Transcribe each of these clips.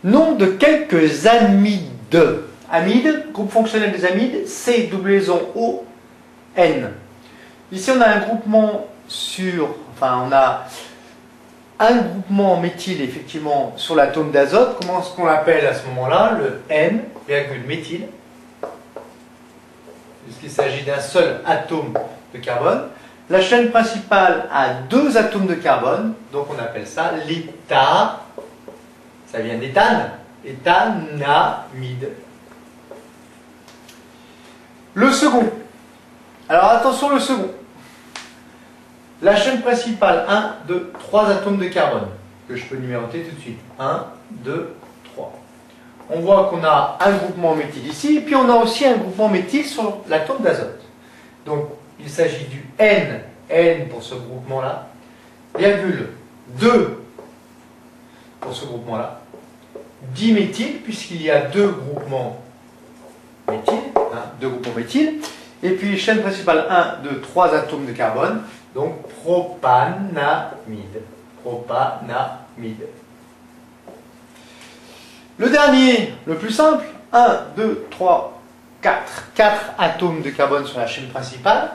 Nom de quelques amides. Amide, groupe fonctionnel des amides, C, double liaison O, N. Ici, on a un groupement on a un groupement méthyle, effectivement, sur l'atome d'azote. Comment est-ce qu'on l'appelle à ce moment-là? Le N, virgule méthyle, puisqu'il s'agit d'un seul atome de carbone. La chaîne principale a deux atomes de carbone, donc on appelle ça l'éthane. Ça vient d'éthane, éthanamide. Le second. Alors attention, le second. La chaîne principale, 1, 2, 3 atomes de carbone, que je peux numéroter tout de suite. 1, 2, 3. On voit qu'on a un groupement méthyle ici, et puis on a aussi un groupement méthyle sur l'atome d'azote. Donc, il s'agit du N pour ce groupement-là, virgule 2 pour ce groupement-là, diméthyle, puisqu'il y a deux groupements méthyle, et puis chaîne principale 1, 2, 3 atomes de carbone, donc propanamide. Le dernier, le plus simple, 1, 2, 3, 4. 4 atomes de carbone sur la chaîne principale.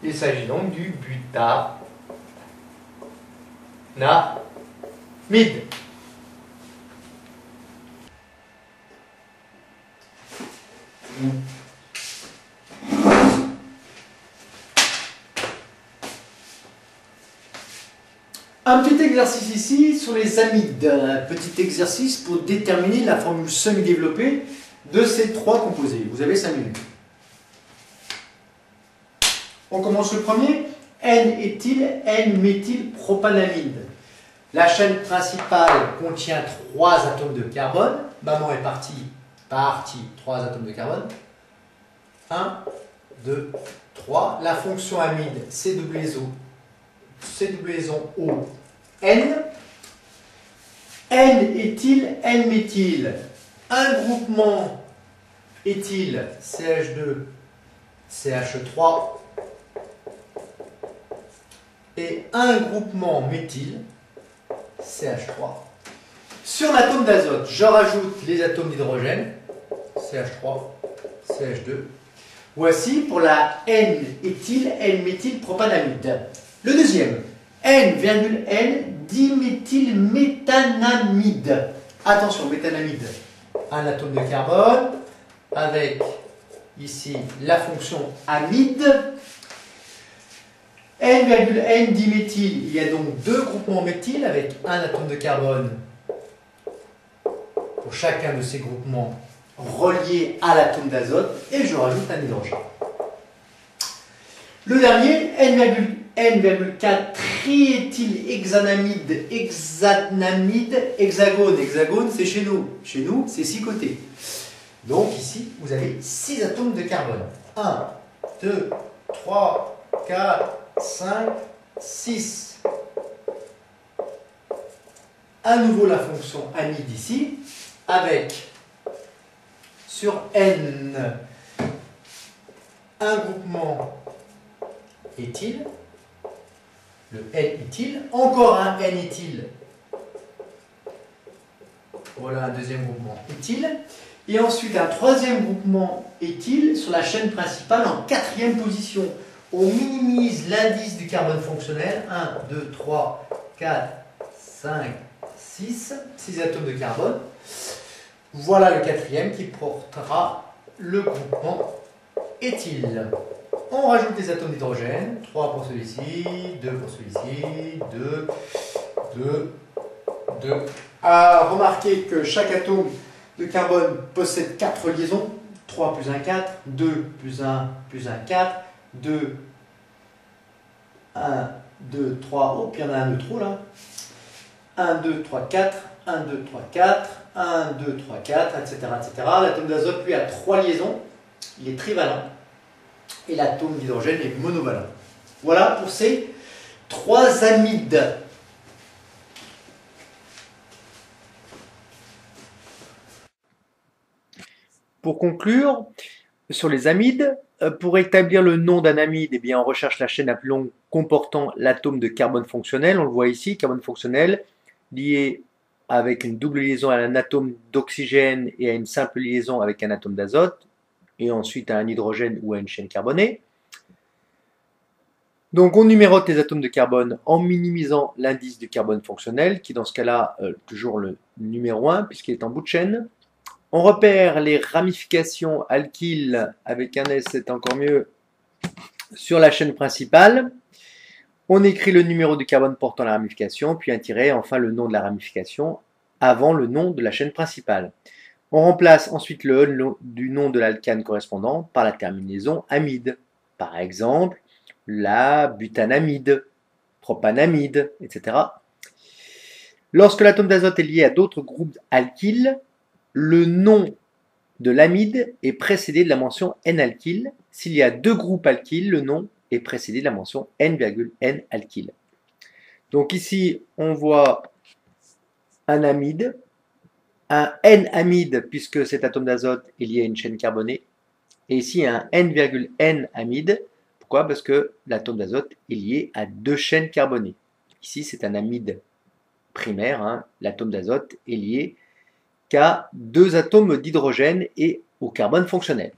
Il s'agit donc du butanamide. Un petit exercice ici sur les amides. Un petit exercice pour déterminer la formule semi-développée de ces trois composés. Vous avez 5 minutes. On commence le premier. N-éthyle, N-méthylpropanamide. La chaîne principale contient 3 atomes de carbone. Maman est partie, 3 atomes de carbone. 1, 2, 3. La fonction amide, C double liaison O, N. N-éthyle, N-méthyle. Un groupement éthyle, CH2, CH3. Et un groupement méthyle, CH3. Sur l'atome d'azote, je rajoute les atomes d'hydrogène, CH3, CH2. Voici pour la N-éthyle, N-méthylpropanamide. Le deuxième, N, diméthylméthanamide. Attention, méthanamide, un atome de carbone, avec ici la fonction amide. N, diméthyle, il y a donc deux groupements méthyle avec un atome de carbone pour chacun de ces groupements reliés à l'atome d'azote, et je rajoute un hydrogène. Le dernier, N,4 triéthylhexanamide, hexagone, c'est chez nous. Chez nous, c'est 6 côtés. Donc ici, vous avez 6 atomes de carbone. 1, 2, 3, 4, 5, 6. À nouveau la fonction amide ici, avec sur N un groupement éthyle, le N-éthyle, encore un N-éthyle, voilà un deuxième groupement éthyle, et ensuite un troisième groupement éthyle sur la chaîne principale en 4e position. On minimise l'indice du carbone fonctionnel, 1, 2, 3, 4, 5, 6, 6 atomes de carbone. Voilà le 4e qui portera le groupement éthyle. On rajoute des atomes d'hydrogène, 3 pour celui-ci, 2 pour celui-ci, 2, 2, 2. Remarquez que chaque atome de carbone possède 4 liaisons, 3 plus 1, 4, 2 plus 1 plus 1, 4, 2, 1, 2, 3, oh, puis il y en a un de trop là. 1, 2, 3, 4, 1, 2, 3, 4, 1, 2, 3, 4, etc. etc. L'atome d'azote, lui, a 3 liaisons, il est trivalent. Et l'atome d'hydrogène est monovalent. Voilà pour ces 3 amides. Pour conclure, sur les amides, pour établir le nom d'un amide, eh bien, on recherche la chaîne la plus longue comportant l'atome de carbone fonctionnel. On le voit ici, carbone fonctionnel lié avec une double liaison à un atome d'oxygène et à une simple liaison avec un atome d'azote, et ensuite à un hydrogène ou à une chaîne carbonée. Donc on numérote les atomes de carbone en minimisant l'indice du carbone fonctionnel, qui dans ce cas-là, toujours le numéro 1, puisqu'il est en bout de chaîne. On repère les ramifications alkyles, avec un S c'est encore mieux, sur la chaîne principale. On écrit le numéro du carbone portant la ramification, puis un tiret, enfin le nom de la ramification, avant le nom de la chaîne principale. On remplace ensuite le E du nom de l'alcane correspondant par la terminaison amide. Par exemple, la butanamide, propanamide, etc. Lorsque l'atome d'azote est lié à d'autres groupes alkyles, le nom de l'amide est précédé de la mention N-alkyle. S'il y a deux groupes alkyles, le nom est précédé de la mention N,N-alkyle. Donc ici, on voit un amide, un N-amide, puisque cet atome d'azote est lié à une chaîne carbonée, et ici un N,N-amide. Pourquoi? Parce que l'atome d'azote est lié à deux chaînes carbonées. Ici, c'est un amide primaire, hein. L'atome d'azote est lié qu'à deux atomes d'hydrogène et au carbone fonctionnel.